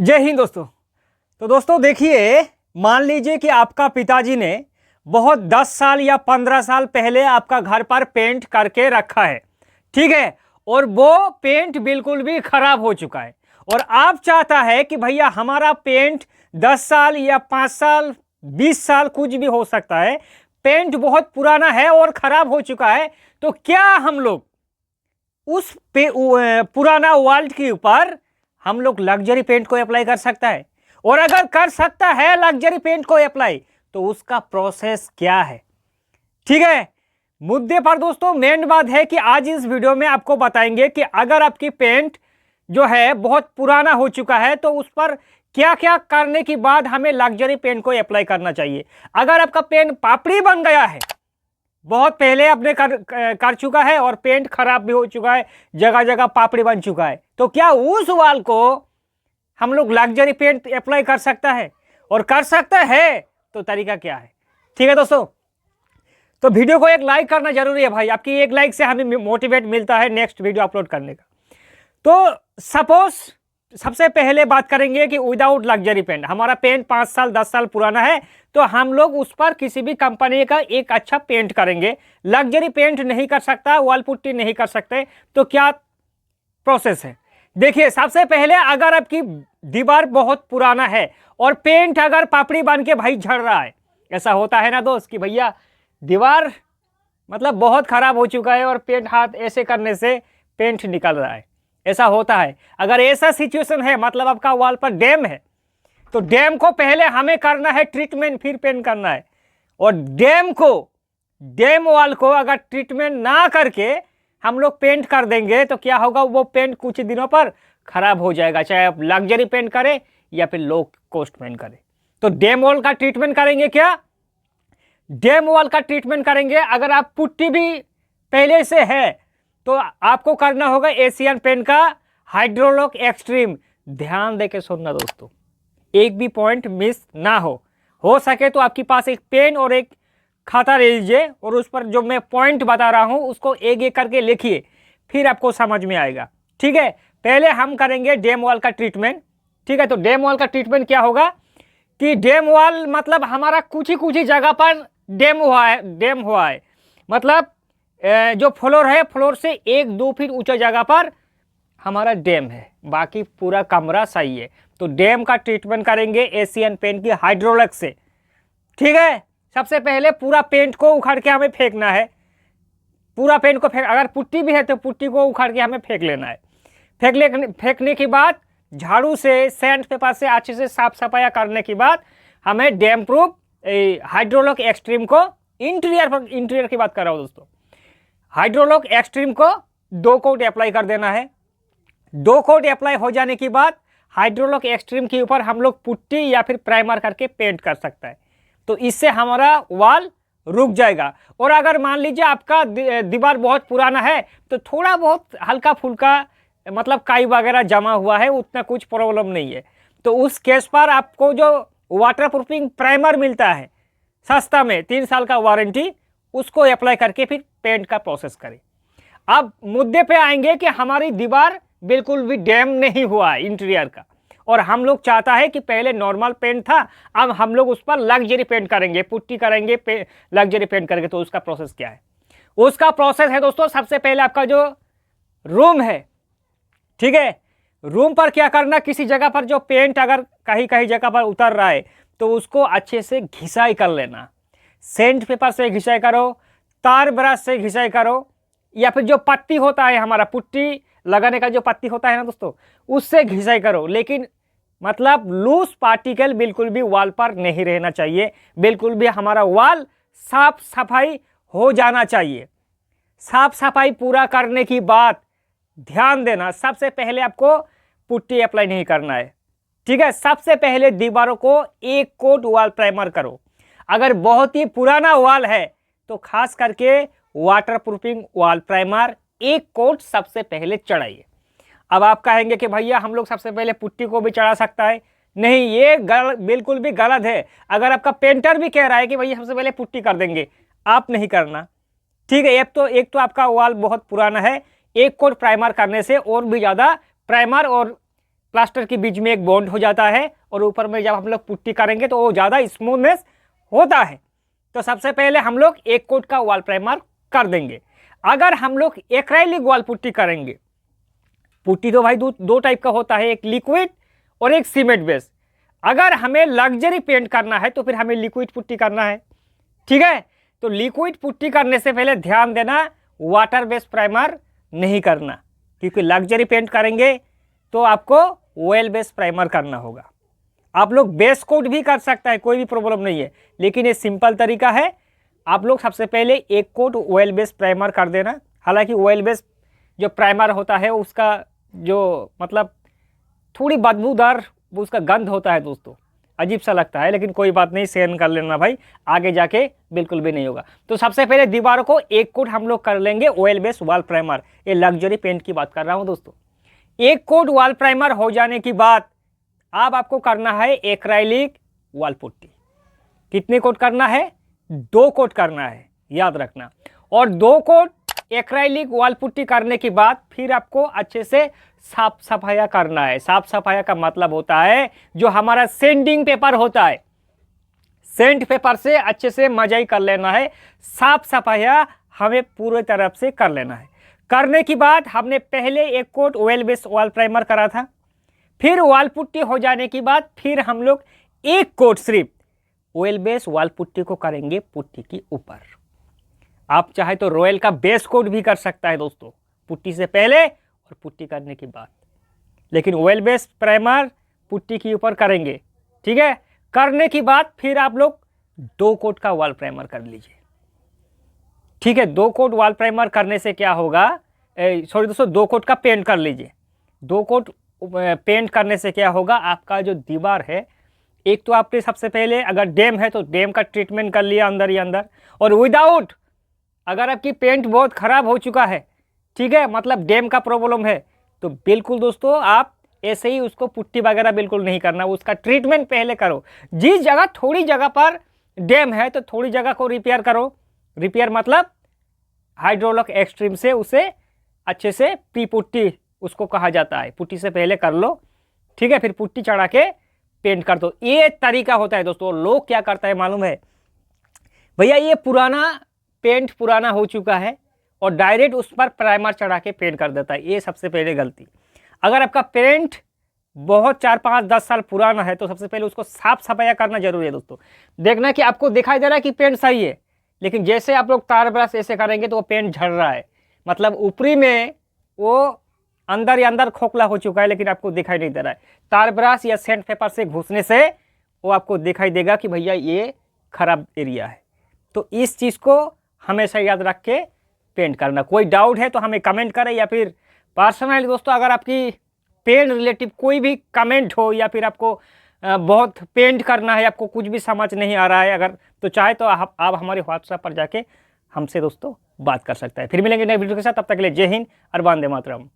जय हिंद दोस्तों। तो दोस्तों देखिए, मान लीजिए कि आपका पिताजी ने बहुत 10 साल या 15 साल पहले आपका घर पर पेंट करके रखा है, ठीक है, और वो पेंट बिल्कुल भी खराब हो चुका है और आप चाहता है कि भैया हमारा पेंट 10 साल या 5 साल 20 साल कुछ भी हो सकता है, पेंट बहुत पुराना है और खराब हो चुका है। तो क्या हम लोग उस पुराना वर्ल्ड के ऊपर हम लोग लग्जरी पेंट को अप्लाई कर सकता है? और अगर कर सकता है लग्जरी पेंट को अप्लाई, तो उसका प्रोसेस क्या है? ठीक है, मुद्दे पर दोस्तों मेन बात है कि आज इस वीडियो में आपको बताएंगे कि अगर आपकी पेंट जो है बहुत पुराना हो चुका है तो उस पर क्या क्या करने के बाद हमें लग्जरी पेंट को अप्लाई करना चाहिए। अगर आपका पेन पापड़ी बन गया है, बहुत पहले आपने कर चुका है और पेंट खराब भी हो चुका है, जगह जगह पापड़ी बन चुका है, तो क्या उस वाल को हम लोग लग्जरी पेंट अप्लाई कर सकता है? और कर सकता है तो तरीका क्या है? ठीक है दोस्तों, तो वीडियो को एक लाइक करना जरूरी है भाई, आपकी एक लाइक से हमें मोटिवेट मिलता है नेक्स्ट वीडियो अपलोड करने का। तो सपोज सबसे पहले बात करेंगे कि विदाउट लग्जरी पेंट, हमारा पेंट 5 साल 10 साल पुराना है, तो हम लोग उस पर किसी भी कंपनी का एक अच्छा पेंट करेंगे। लग्जरी पेंट नहीं कर सकता, वॉल पुट्टी नहीं कर सकते, तो क्या प्रोसेस है? देखिए, सबसे पहले अगर आपकी दीवार बहुत पुराना है और पेंट अगर पापड़ी बन के भाई झड़ रहा है, ऐसा होता है ना दोस्त कि भैया दीवार मतलब बहुत खराब हो चुका है और पेंट हाथ ऐसे करने से पेंट निकल रहा है, ऐसा होता है। अगर ऐसा सिचुएशन है मतलब आपका वॉल पर डैम है, तो डैम को पहले हमें करना है ट्रीटमेंट, फिर पेंट करना है। और डैम वॉल को अगर ट्रीटमेंट ना करके हम लोग पेंट कर देंगे तो क्या होगा, वो पेंट कुछ दिनों पर खराब हो जाएगा, चाहे आप लग्जरी पेंट करें या फिर लो कॉस्ट पेंट करें। तो डैम वॉल का ट्रीटमेंट करेंगे क्या? डैम वॉल का ट्रीटमेंट करेंगे। अगर आप पुट्टी भी पहले से है तो आपको करना होगा एशियन पेंट का हाइड्रोलॉक एक्सट्रीम। ध्यान देके सुनना दोस्तों, एक भी पॉइंट मिस ना हो सके तो आपके पास एक पेन और एक खाता ले लीजिए और उस पर जो मैं पॉइंट बता रहा हूं उसको एक एक करके लिखिए, फिर आपको समझ में आएगा। ठीक है, पहले हम करेंगे डैम वॉल का ट्रीटमेंट। ठीक है, तो डैम वॉल का ट्रीटमेंट क्या होगा कि डैम वॉल मतलब हमारा कुछ ही जगह पर डैम हुआ है, मतलब जो फ्लोर है, फ्लोर से 1-2 फीट ऊंचा जगह पर हमारा डैम है, बाकी पूरा कमरा सही है। तो डैम का ट्रीटमेंट करेंगे एशियन पेंट की हाइड्रोलॉक से। ठीक है, सबसे पहले पूरा पेंट को उखाड़ के हमें फेंकना है, पूरा पेंट को अगर पुट्टी भी है तो पुट्टी को उखाड़ के हमें फेंक लेना है। फेंकने के बाद झाड़ू से, सैंड पेपर से अच्छे से साफ सफाई करने के बाद हमें डैम प्रूफ हाइड्रोलॉक एक्सट्रीम को, इंटीरियर की बात कर रहा हूँ दोस्तों, हाइड्रोलॉक एक्सट्रीम को 2 कोट अप्लाई कर देना है। 2 कोट अप्लाई हो जाने के बाद हाइड्रोलॉक एक्सट्रीम के ऊपर हम लोग पुट्टी या फिर प्राइमर करके पेंट कर सकता है, तो इससे हमारा वॉल रुक जाएगा। और अगर मान लीजिए आपका दीवार बहुत पुराना है तो थोड़ा बहुत हल्का फुल्का मतलब काई वगैरह जमा हुआ है, उतना कुछ प्रॉब्लम नहीं है, तो उस केस पर आपको जो वाटर प्रूफिंग प्राइमर मिलता है सस्ता में 3 साल का वारंटी, उसको अप्लाई करके फिर पेंट का प्रोसेस करें। अब मुद्दे पे आएंगे कि हमारी दीवार बिल्कुल भी डैम नहीं हुआ है इंटीरियर का, और हम लोग चाहता है कि पहले नॉर्मल पेंट था, अब हम लोग उस पर लग्जरी पेंट करेंगे, पुट्टी करेंगे, लग्जरी पेंट करेंगे। तो उसका प्रोसेस क्या है? उसका प्रोसेस है दोस्तों, सबसे पहले आपका जो रूम है, ठीक है, रूम पर क्या करना, किसी जगह पर जो पेंट अगर कहीं जगह पर उतर रहा है तो उसको अच्छे से घिसाई कर लेना। सेंट पेपर से घिसाई करो, तार ब्रश से घिसाई करो, या फिर जो पत्ती होता है हमारा पुट्टी लगाने का जो पत्ती होता है ना दोस्तों, उससे घिसाई करो। लेकिन मतलब लूज पार्टिकल बिल्कुल भी वॉल पर नहीं रहना चाहिए, बिल्कुल भी हमारा वॉल साफ सफाई हो जाना चाहिए। साफ सफाई पूरा करने की बाद ध्यान देना, सबसे पहले आपको पुट्टी अप्लाई नहीं करना है। ठीक है, सबसे पहले दीवारों को 1 कोट वॉल प्राइमर करो। अगर बहुत ही पुराना वॉल है तो खास करके waterproofing wall primer 1 coat सबसे पहले चढ़ाइए। अब आप कहेंगे कि भैया हम लोग सबसे पहले पुट्टी को भी चढ़ा सकता है, नहीं, ये बिल्कुल भी गलत है। अगर आपका पेंटर भी कह रहा है कि भैया सबसे पहले पुट्टी कर देंगे, आप नहीं करना। ठीक है, एक तो आपका वॉल बहुत पुराना है, 1 कोट प्राइमर करने से और भी ज़्यादा प्राइमर और प्लास्टर के बीच में एक बॉन्ड हो जाता है और ऊपर में जब हम लोग पुट्टी करेंगे तो वो ज़्यादा स्मूथनेस होता है। तो सबसे पहले हम लोग एक कोट का वॉल प्राइमर कर देंगे। अगर हम लोग एक्राइलिक वॉल पुट्टी करेंगे, पुट्टी तो भाई दो टाइप का होता है, एक लिक्विड और एक सीमेंट बेस। अगर हमें लग्जरी पेंट करना है तो फिर हमें लिक्विड पुट्टी करना है, ठीक है। तो लिक्विड पुट्टी करने से पहले ध्यान देना वाटर बेस प्राइमर नहीं करना, क्योंकि लग्जरी पेंट करेंगे तो आपको ऑयल बेस प्राइमर करना होगा। आप लोग बेस कोट भी कर सकता है, कोई भी प्रॉब्लम नहीं है, लेकिन ये सिंपल तरीका है। आप लोग सबसे पहले एक कोट ऑयल बेस प्राइमर कर देना। हालांकि ऑयल बेस जो प्राइमर होता है उसका जो मतलब थोड़ी बदबूदार उसका गंध होता है दोस्तों, अजीब सा लगता है, लेकिन कोई बात नहीं, सहन कर लेना भाई, आगे जाके बिल्कुल भी नहीं होगा। तो सबसे पहले दीवारों को एक कोट हम लोग कर लेंगे ऑयल बेस वॉल प्राइमर। ये लग्जरी पेंट की बात कर रहा हूँ दोस्तों। एक कोट वॉल प्राइमर हो जाने की बाद अब आपको करना है एक्राइलिक वॉल पुट्टी। कितने कोट करना है? 2 कोट करना है, याद रखना। और 2 कोट एक्राइलिक वॉल पुट्टी करने के बाद फिर आपको अच्छे से साफ सफाया करना है। साफ सफाया का मतलब होता है जो हमारा सेंडिंग पेपर होता है, सेंट पेपर से अच्छे से मजाई कर लेना है। साफ सफाया हमें पूरी तरफ से कर लेना है। करने के बाद हमने पहले एक coat oil base wall primer करा था, फिर वॉल पुट्टी हो जाने के बाद फिर हम लोग एक कोट सिर्फ ऑयल बेस वॉल पुट्टी को करेंगे पुट्टी के ऊपर। आप चाहे तो रॉयल का बेस कोट भी कर सकता है दोस्तों, पुट्टी से पहले और पुट्टी करने के बाद, लेकिन ऑयल बेस प्राइमर पुट्टी के ऊपर करेंगे, ठीक है। करने के बाद फिर आप लोग 2 कोट का वॉल प्राइमर कर लीजिए, ठीक है। 2 कोट वॉल प्राइमर करने से क्या होगा, सॉरी दोस्तों, 2 कोट का पेंट कर लीजिए। 2 कोट पेंट करने से क्या होगा, आपका जो दीवार है, एक तो आपने सबसे पहले अगर डैम है तो डैम का ट्रीटमेंट कर लिया अंदर ही अंदर, और विदाउट अगर आपकी पेंट बहुत ख़राब हो चुका है, ठीक है, मतलब डैम का प्रॉब्लम है, तो बिल्कुल दोस्तों आप ऐसे ही उसको पुट्टी वगैरह बिल्कुल नहीं करना, उसका ट्रीटमेंट पहले करो। जिस जगह थोड़ी जगह पर डैम है तो थोड़ी जगह को रिपेयर करो। रिपेयर मतलब हाइड्रोलिक एक्सट्रीम से उसे अच्छे से प्री पुट्टी उसको कहा जाता है, पुट्टी से पहले कर लो, ठीक है, फिर पुट्टी चढ़ा के पेंट कर दो। ये तरीका होता है दोस्तों। लोग क्या करता है मालूम है भैया, ये पुराना पेंट पुराना हो चुका है और डायरेक्ट उस पर प्राइमर चढ़ा के पेंट कर देता है। ये सबसे पहले गलती। अगर आपका पेंट बहुत 4, 5, 10 साल पुराना है तो सबसे पहले उसको साफ सफाया करना जरूरी है दोस्तों। देखना कि आपको दिखाई दे रहा है कि पेंट सही है, लेकिन जैसे आप लोग तार ब्रश ऐसे करेंगे तो वो पेंट झड़ रहा है, मतलब ऊपरी में वो अंदर ही अंदर खोखला हो चुका है, लेकिन आपको दिखाई नहीं दे रहा है। तार ब्रश या सेंट पेपर से घुसने से वो आपको दिखाई देगा कि भैया ये खराब एरिया है। तो इस चीज़ को हमेशा याद रख के पेंट करना। कोई डाउट है तो हमें कमेंट करें, या फिर पर्सनली दोस्तों अगर आपकी पेंट रिलेटिव कोई भी कमेंट हो, या फिर आपको बहुत पेंट करना है, आपको कुछ भी समझ नहीं आ रहा है अगर, तो चाहे तो आप हमारे व्हाट्सएप पर जाके हमसे दोस्तों बात कर सकते हैं। फिर मिलेंगे नए वीडियो के साथ, तब तक के लिए जय हिंद और वंदे मातरम।